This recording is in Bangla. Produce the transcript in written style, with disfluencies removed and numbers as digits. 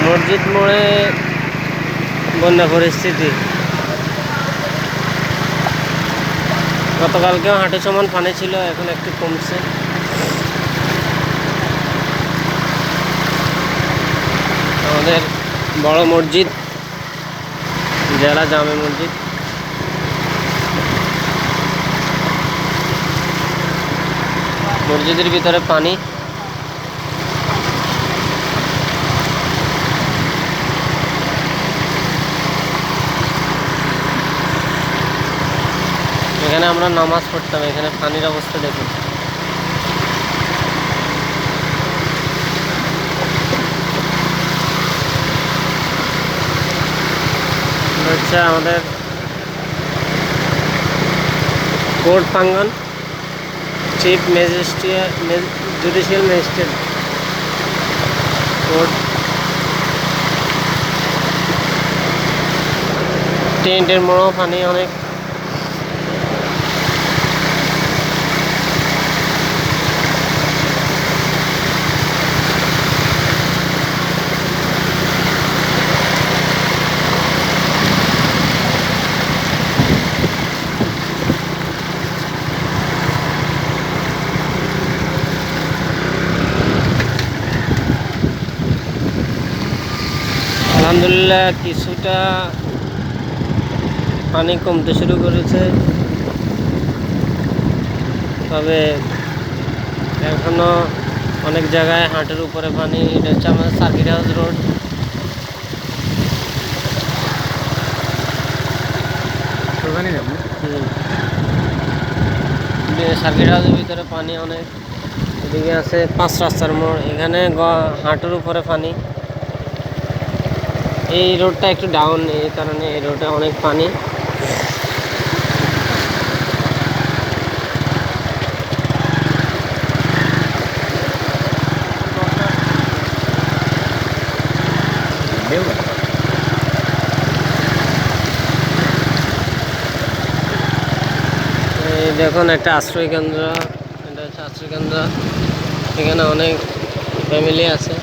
মসজিদ মোড়ে বন্যা পরিস্থিতি। গতকালকেও হাঁটু সমান পানি ছিল, এখন একটু কমছে। আমাদের বড় মসজিদ, জেলা জামে মসজিদ। মসজিদের ভিতরে পানি। এখানে আমরা নামাজ পড়তাম, এখানে পানির অবস্থা দেখুন। হচ্ছে আমাদের কোর্ট প্রাঙ্গণ, chief magistrate, judicial magistrate court. টেন্টের মোড়ও পানি অনেক। আলহামদুলিল্লাহ কিছুটা পানি কমতে শুরু করেছে, তবে এখনো অনেক জায়গায় হাটের উপরে পানি। এটা হচ্ছে আমাদের সার্কিট হাউস রোড। সার্কিট হাউসের ভিতরে পানি অনেক। এদিকে আছে 5 রাস্তার মোড়, এখানে হাঁটুর উপরে পানি। এই রোডটা একটু ডাউন, এই কারণে এই রোডে অনেক পানি। এই দেখুন একটা আশ্রয় কেন্দ্র, এটা হচ্ছে আশ্রয় কেন্দ্র। এখানে অনেক ফ্যামিলি আছে।